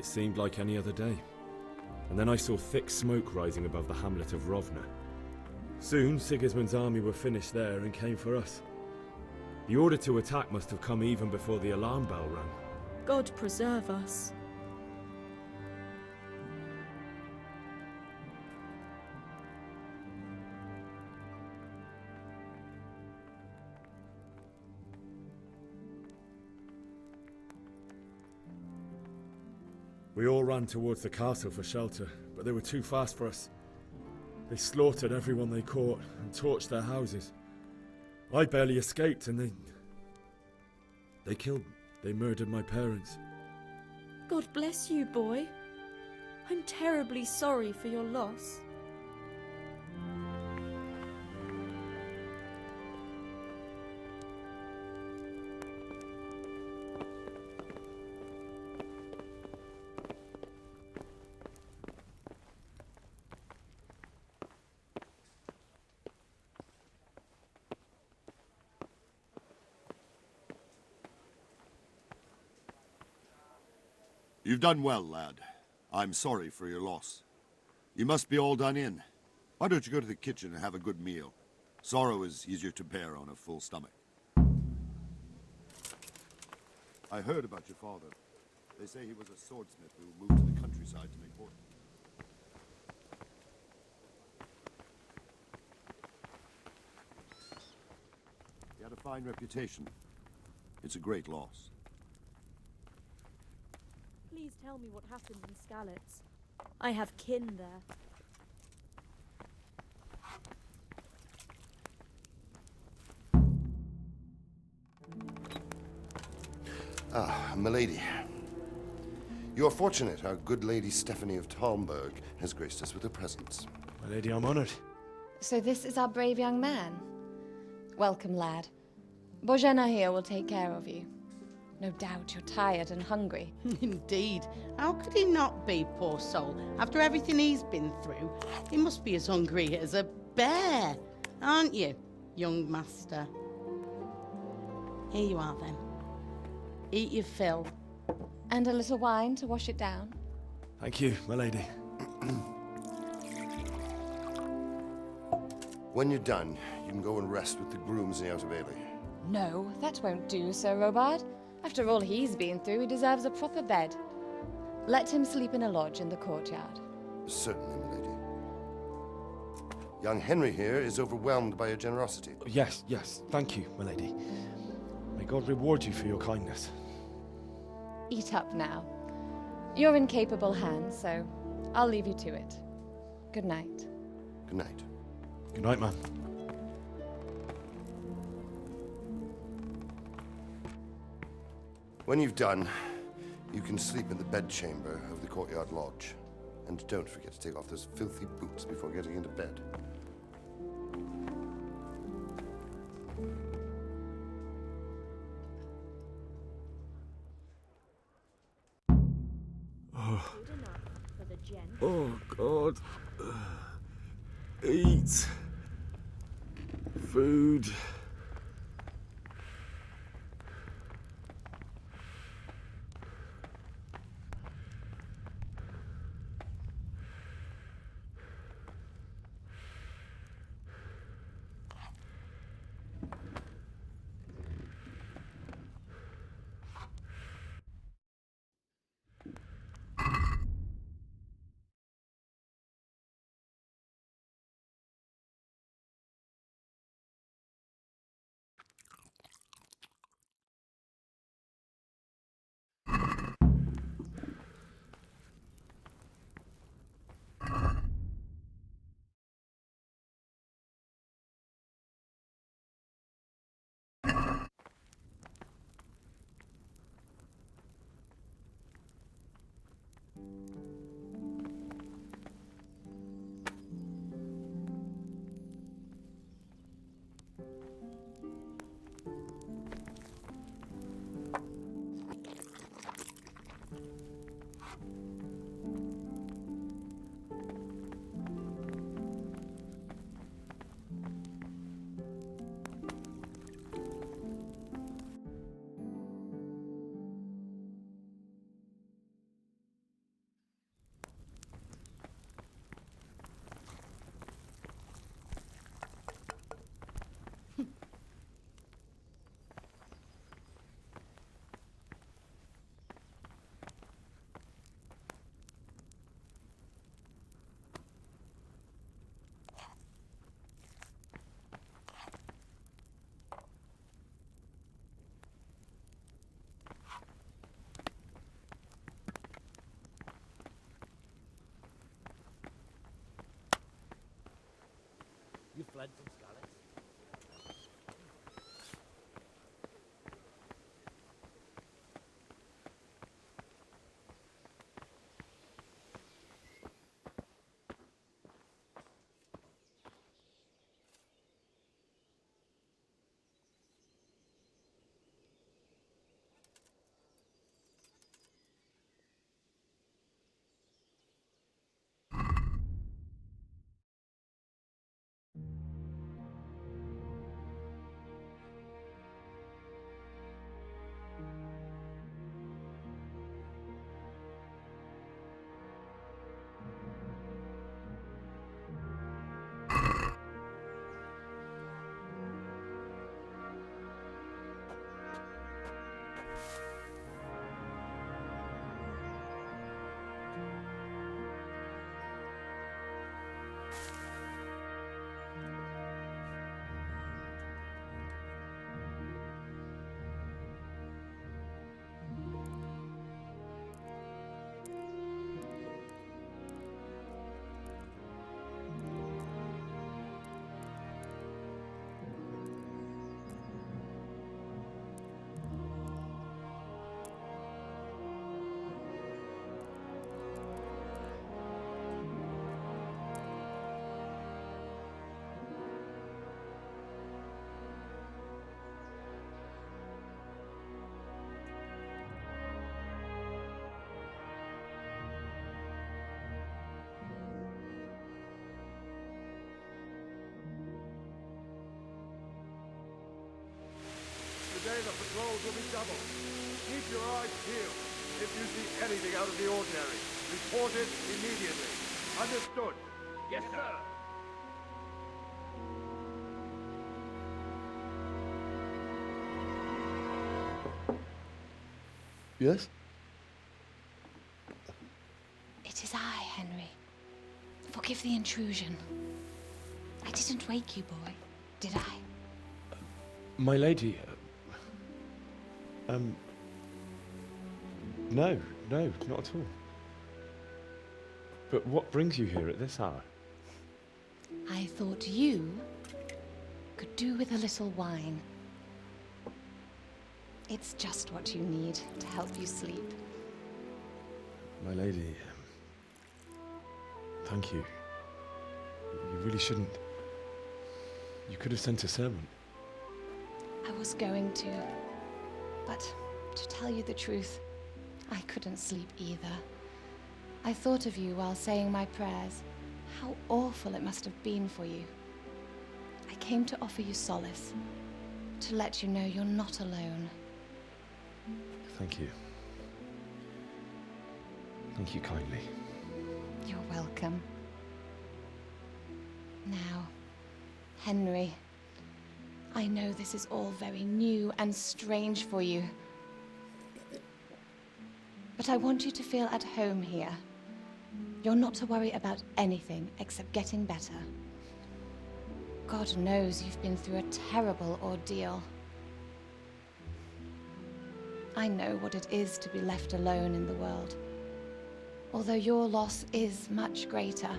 It seemed like any other day. And then I saw thick smoke rising above the hamlet of Rovna. Soon, Sigismund's army were finished there and came for us. The order to attack must have come even before the alarm bell rang. God preserve us. We all ran towards the castle for shelter, but they were too fast for us. They slaughtered everyone they caught and torched their houses. I barely escaped and they murdered my parents. God bless you, boy. I'm terribly sorry for your loss. You've done well, lad. I'm sorry for your loss. You must be all done in. Why don't you go to the kitchen and have a good meal? Sorrow is easier to bear on a full stomach. I heard about your father. They say he was a swordsmith who moved to the countryside to make war. He had a fine reputation. It's a great loss. Please tell me what happened in Skalitz. I have kin there. Ah, milady. You're fortunate our good lady Stephanie of Talmberg has graced us with her presence. My lady, I'm honored. So this is our brave young man. Welcome, lad. Bozhena here will take care of you. No doubt you're tired and hungry. Indeed. How could he not be, poor soul? After everything he's been through, he must be as hungry as a bear, aren't you, young master? Here you are, then. Eat your fill. And a little wine to wash it down. Thank you, my lady. When you're done, you can go and rest with the grooms in the Outer Bailey. No, that won't do, Sir Robard. After all he's been through, he deserves a proper bed. Let him sleep in a lodge in the courtyard. Certainly, milady. Young Henry here is overwhelmed by your generosity. Yes, thank you, my lady. May God reward you for your kindness. Eat up now. You're in capable hands, so I'll leave you to it. Good night. Good night. Good night, man. When you've done, you can sleep in the bedchamber of the courtyard lodge. And don't forget to take off those filthy boots before getting into bed. Oh, God. Eat. Food. Today the patrols will be doubled. Keep your eyes peeled. If you see anything out of the ordinary, report it immediately. Understood? Yes, sir. Yes? It is I, Henry. Forgive the intrusion. I didn't wake you, boy, did I? My lady. No, not at all. But what brings you here at this hour? I thought you could do with a little wine. It's just what you need to help you sleep. My lady, thank you. You really shouldn't. You could have sent a servant. I was going to, but to tell you the truth, I couldn't sleep either. I thought of you while saying my prayers. How awful it must have been for you. I came to offer you solace, to let you know you're not alone. Thank you. Thank you kindly. You're welcome. Now, Henry, I know this is all very new and strange for you. But I want you to feel at home here. You're not to worry about anything except getting better. God knows you've been through a terrible ordeal. I know what it is to be left alone in the world, although your loss is much greater.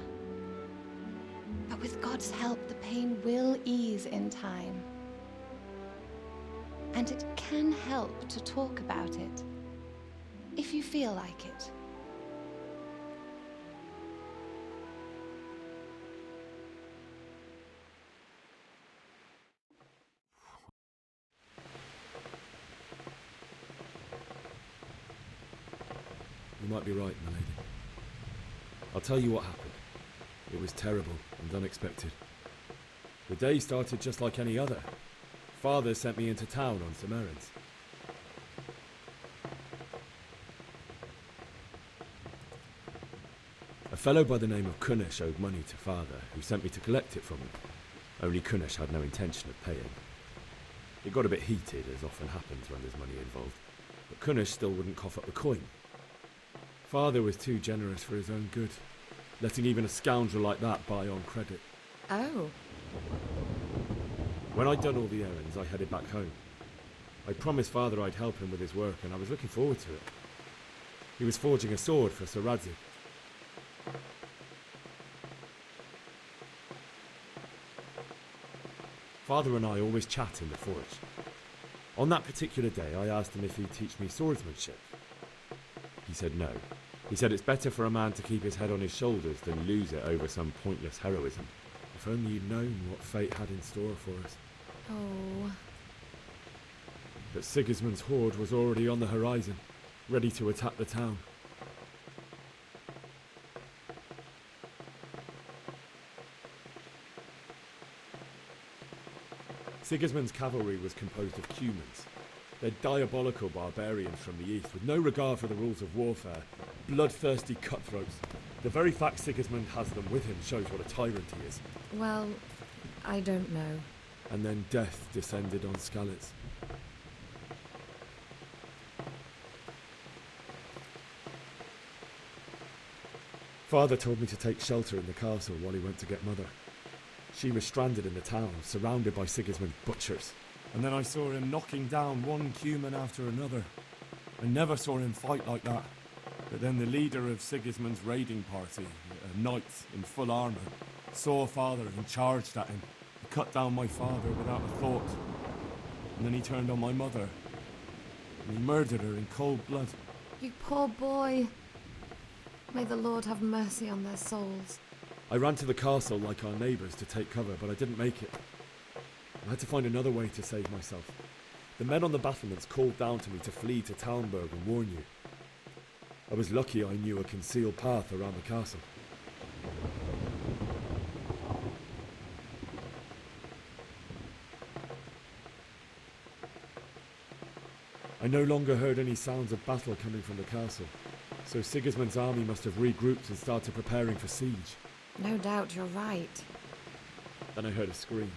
But with God's help, the pain will ease in time. And it can help to talk about it, if you feel like it. You might be right, my lady. I'll tell you what happened. It was terrible and unexpected. The day started just like any other. Father sent me into town on some errands. A fellow by the name of Kunnish owed money to Father, who sent me to collect it from him. Only Kunnish had no intention of paying. It got a bit heated, as often happens when there's money involved, but Kunnish still wouldn't cough up the coin. Father was too generous for his own good, letting even a scoundrel like that buy on credit. Oh. When I'd done all the errands, I headed back home. I promised Father I'd help him with his work, and I was looking forward to it. He was forging a sword for Sir Radzig. Father and I always chat in the forge. On that particular day, I asked him if he'd teach me swordsmanship. He said no. He said it's better for a man to keep his head on his shoulders than lose it over some pointless heroism. If only you'd known what fate had in store for us. Oh. But Sigismund's horde was already on the horizon, ready to attack the town. Sigismund's cavalry was composed of Cumans. They're diabolical barbarians from the east, with no regard for the rules of warfare, bloodthirsty cutthroats. The very fact Sigismund has them with him shows what a tyrant he is. Well, I don't know. And then death descended on Skalitz. Father told me to take shelter in the castle while he went to get Mother. She was stranded in the town, surrounded by Sigismund's butchers. And then I saw him knocking down one human after another. I never saw him fight like that. But then the leader of Sigismund's raiding party, a knight in full armour, saw Father and charged at him. He cut down my father without a thought. And then he turned on my mother. And he murdered her in cold blood. You poor boy. May the Lord have mercy on their souls. I ran to the castle like our neighbours to take cover, but I didn't make it. I had to find another way to save myself. The men on the battlements called down to me to flee to Talmberg and warn you. I was lucky I knew a concealed path around the castle. I no longer heard any sounds of battle coming from the castle, so Sigismund's army must have regrouped and started preparing for siege. No doubt you're right. Then I heard a scream.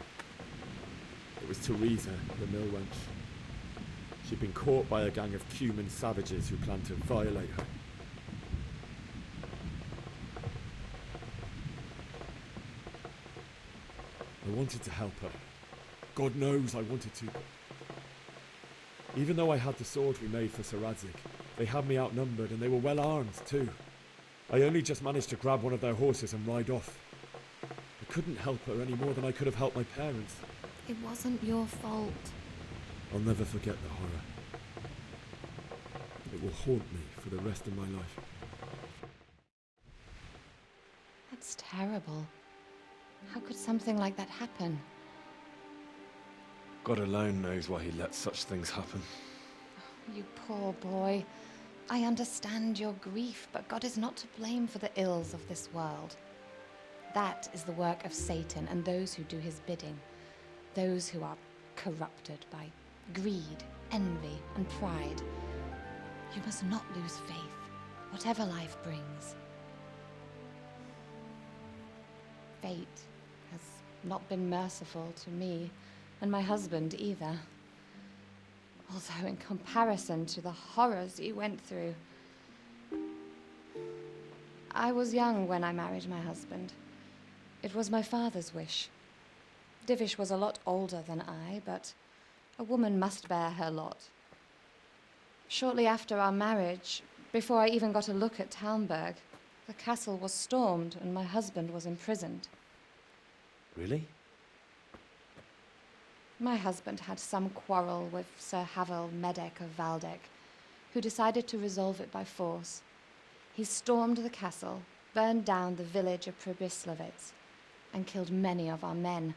It was Teresa, the mill wench. She'd been caught by a gang of Cuman savages who planned to violate her. I wanted to help her. God knows I wanted to. Even though I had the sword we made for Sir Radzik, they had me outnumbered and they were well armed too. I only just managed to grab one of their horses and ride off. I couldn't help her any more than I could have helped my parents. It wasn't your fault. I'll never forget the horror. It will haunt me for the rest of my life. That's terrible. How could something like that happen? God alone knows why he lets such things happen. You poor boy. I understand your grief, but God is not to blame for the ills of this world. That is the work of Satan and those who do his bidding. Those who are corrupted by greed, envy, and pride. You must not lose faith, whatever life brings. Fate has not been merciful to me, and my husband either. Although in comparison to the horrors he went through. I was young when I married my husband. It was my father's wish. Divish was a lot older than I, but a woman must bear her lot. Shortly after our marriage, before I even got a look at Talmberg, the castle was stormed and my husband was imprisoned. Really? My husband had some quarrel with Sir Havel Medek of Valdek, who decided to resolve it by force. He stormed the castle, burned down the village of Pribyslavitz, and killed many of our men,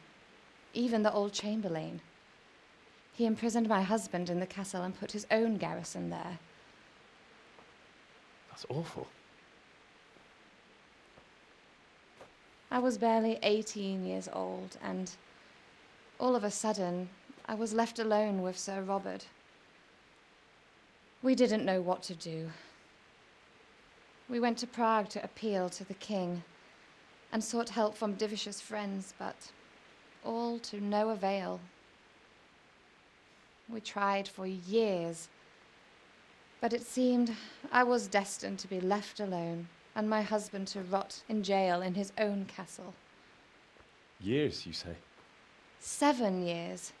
even the old chamberlain. He imprisoned my husband in the castle and put his own garrison there. That's awful. I was barely 18 years old, and all of a sudden, I was left alone with Sir Robert. We didn't know what to do. We went to Prague to appeal to the king and sought help from Divish's friends, but all to no avail. We tried for years, but it seemed I was destined to be left alone and my husband to rot in jail in his own castle. Years, you say? 7 years.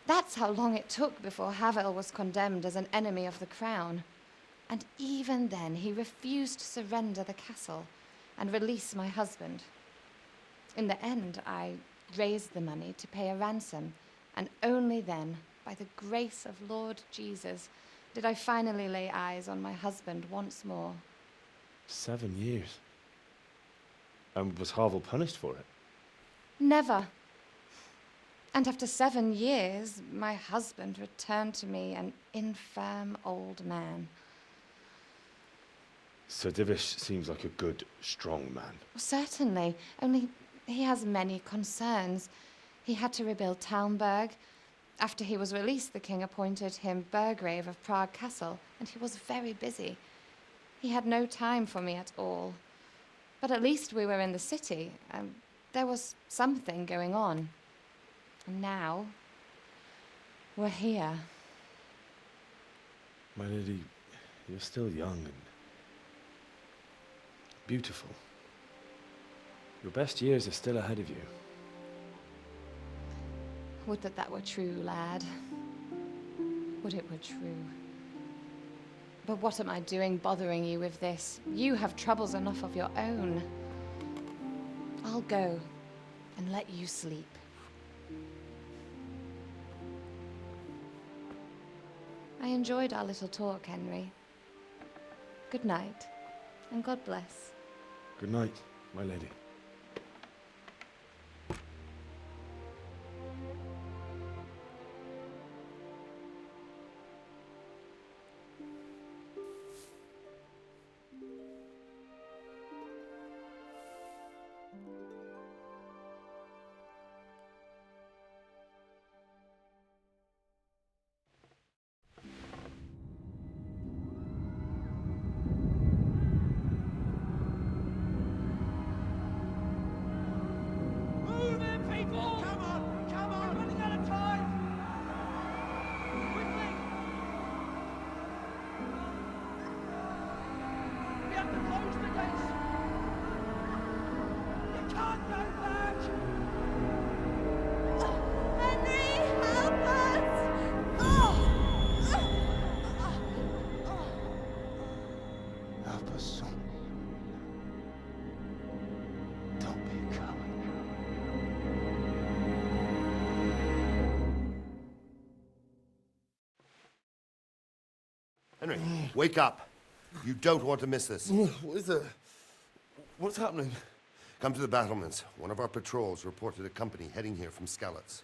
That's how long it took before Havel was condemned as an enemy of the crown. And even then, he refused to surrender the castle and release my husband. In the end, I raised the money to pay a ransom, and only then, by the grace of Lord Jesus, did I finally lay eyes on my husband once more. 7 years. And was Havel punished for it? Never. And after 7 years, my husband returned to me an infirm old man. Sir Divish seems like a good, strong man. Certainly, only he has many concerns. He had to rebuild Talmberg. After he was released, the king appointed him Burgrave of Prague Castle, and he was very busy. He had no time for me at all. But at least we were in the city, and there was something going on. And now, we're here. My lady, you're still young and beautiful. Your best years are still ahead of you. Would that that were true, lad. Would it were true. But what am I doing bothering you with this? You have troubles enough of your own. I'll go and let you sleep. I enjoyed our little talk, Henry. Good night, and God bless. Good night, my lady. Help us, son. Don't be a coward. Henry, wake up. You don't want to miss this. What is it? What's happening? Come to the battlements. One of our patrols reported a company heading here from Skalitz.